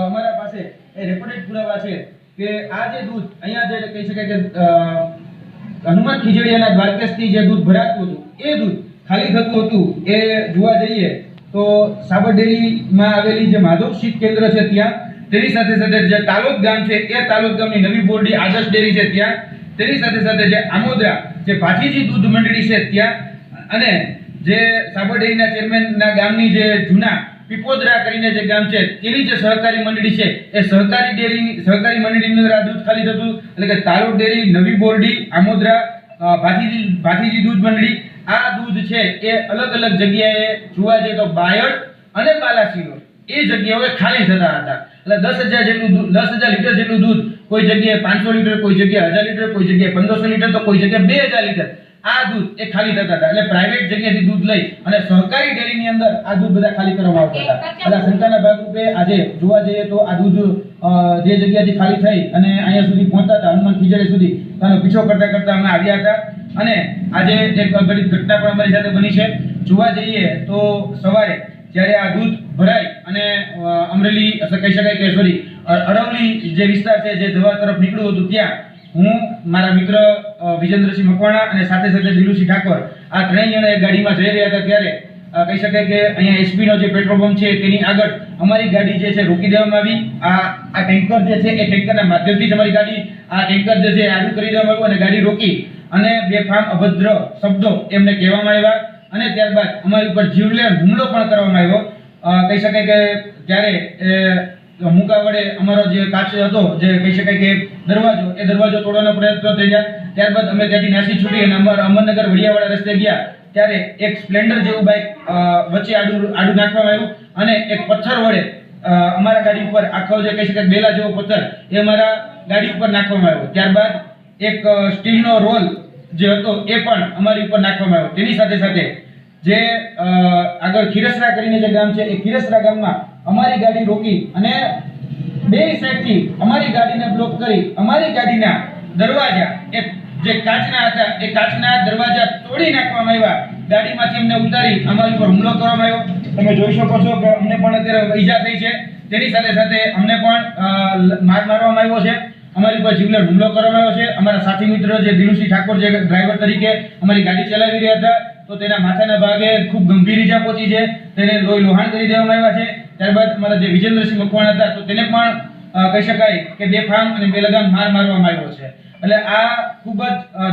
અમારા પાસે રેકોર્ડેડ પુરાવા છે કે આ જે દૂધ અહીંયા જે કહી શકાય કે હનુમાન ખીજડીયાના દ્વારકેશથી જે દૂધ ભરાતું હતું એ દૂધ ખાલી થતું હતું એ જોવા જઈએ તો સાબર ડેરીમાં આવેલી જે માધવ શીત કેન્દ્ર છે ત્યાં, તેની સાથે સાથે જે તાલુક ગામ છે એ તાલુક ગામની નવી બોરડી આદર્શ ડેરી છે ત્યાં, તેની સાથે સાથે જે આમોદરા જે ભાતીજી દૂધ મંડળી છે ત્યાં, અને જે સાબર ડેરીના ચેરમેનના ગામની જે જૂના પીપોદરા કરીને જે ગામ છે તેની જે સહકારી મંડળી છે એ સહકારી મંડળીની અંદર આ દૂધ ખાલી થતું, એટલે કે તાલુક ડેરી, નવી બોરડી, આમોદરા, ભાતીજી દૂધ મંડળી, આ દૂધ છે એ અલગ અલગ જગ્યાએ જોવા જઈએ તો બાયડ અને બાલાસિનોર એ જગ્યાઓએ ખાલી થતા હતા. એટલે 10,000 લીટર જેટલું દૂધ કોઈ જગ્યાએ 500 લીટર, કોઈ જગ્યાએ 1000 લીટર, કોઈ જગ્યાએ 1500 લીટર, તો કોઈ જગ્યાએ 2000 લીટર આ દૂધ એ ખાલી થતા હતા. એટલે પ્રાઇવેટ જગ્યાએથી દૂધ લઈ અને સહકારી ડેરીની અંદર આ દૂધ બધા ખાલી કરવામાં આવતા હતા. એટલે શંકાના ભાગરૂપે આજે જોવા જઈએ તો આ દૂધ જે જગ્યાએથી ખાલી થઈ અને અહીંયા સુધી પહોંચતા હતા હનુમાન ખીજડી સુધી, તેનો પીછો કરતા અમે આવ્યા હતા. અને આજે એક ઘટના પણ અમારી સાથે બની છે. જોવા જઈએ તો સવારે જ્યારે આ દૂધ ભરાય અને અમરેલી કહી શકાય કે સોરી અરવલી જે વિસ્તાર છે જે ધવા તરફ નીકળ્યું હતું, ત્યાં હું, મારા મિત્ર વિજેન્દ્રસિંહ મકવાણા અને સાથે સાથે દિલુસિંહ ઠાકોર આ ત્રણેય જણા એક ગાડીમાં જઈ રહ્યા હતા. ત્યારે કહી શકાય કે અહીંયા એસપી નો જે પેટ્રોલ પંપ છે તેની આગળ અમારી ગાડી જે છે રોકી દેવામાં આવી. આ ટેન્કર જે છે એ ટેન્કરના માધ્યમથી જ અમારી ગાડી આ ટેન્કર જે છે આડું કરી દેવામાં આવ્યું અને ગાડી રોકી અને બેફામ અભદ્ર શબ્દો એમને કહેવામાં આવ્યા અને ત્યારબાદ અમારી ઉપર જીવલેણ હુમલો પણ કરવામાં આવ્યો. કહી શકાય કે ત્યારે મુકા વડે અમારો જે કાચ હતો, જે કહી શકાય કે દરવાજો, એ દરવાજો તોડવાનો પ્રયત્ન થયા. ત્યારબાદ અમે ત્યાંથી નાસી છૂટી અને અમરનગર વડિયાવાળા રસ્તે ગયા ત્યારે એક સ્પ્લેન્ડર જેવું બાઇક વચ્ચે આડું નાખવામાં આવ્યું અને એક પથ્થર વડે અમારા ગાડી ઉપર આખો જે કહી શકાય બેલા જેવો પથ્થર એ અમારા ગાડી ઉપર નાખવામાં આવ્યો. ત્યારબાદ એક સ્ટીલનો રોલ જે હતો એ પણ અમારી ઉપર નાખવામાં આવ્યો. તેની સાથે સાથે જે આગળ ખીરસરા કરીને જે ગામ છે એ ખીરસરા ગામમાં અમારી ગાડી રોકી અને બે સાઈડથી અમારી ગાડીને બ્લોક કરી અમારી ગાડીના દરવાજા જે કાચના હતા એ કાચના દરવાજા તોડી નાખવામાં આવ્યા. ગાડીમાંથી અમને ઉતારી અમારી ઉપર હુમલો કરવામાં આવ્યો. તમે જોઈ શકો છો કે અમને પણ અત્યારે ઈજા થઈ છે. તેની સાથે સાથે અમને પણ મારવામાં આવ્યો છે. અમારી ઉપર જીવલેણ હુમલો કરવામાં આવ્યો છે. અમારા સાથી મિત્ર જે દિલુસિંહ ઠાકોર જે ડ્રાઈવર તરીકે અમારી ગાડી ચલાવી રહ્યા હતા, તો તેના માથાના ભાગે ખૂબ ગંભીર ઈજા પહોંચી છે. તેને લોહાણ કરી દેવામાં આવ્યા છે. ત્યારબાદ અમારા જે વિજેન્દ્રસિંહ મકવાણા હતા તો તેને પણ કહી શકાય કે બેફામ અને બેલગામ મારવામાં આવ્યો છે. એટલે આ ખૂબ જ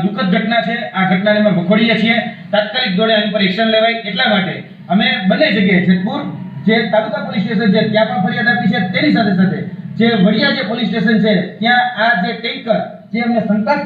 દુઃખદ ઘટના છે. આ ઘટનાને અમે વખોડીએ છીએ. તાત્કાલિક ધોરણે આની પર એક્શન લેવાય એટલા માટે અમે બંને જગ્યાએ જેતપુર જે તાલુકા પોલીસ સ્ટેશન છે ત્યાં પણ ફરિયાદ આપી છે. તેની સાથે સાથે જે વડિયા જે પોલીસ સ્ટેશન છે ત્યાં આ જે ટેન્કર જે અમને શંકા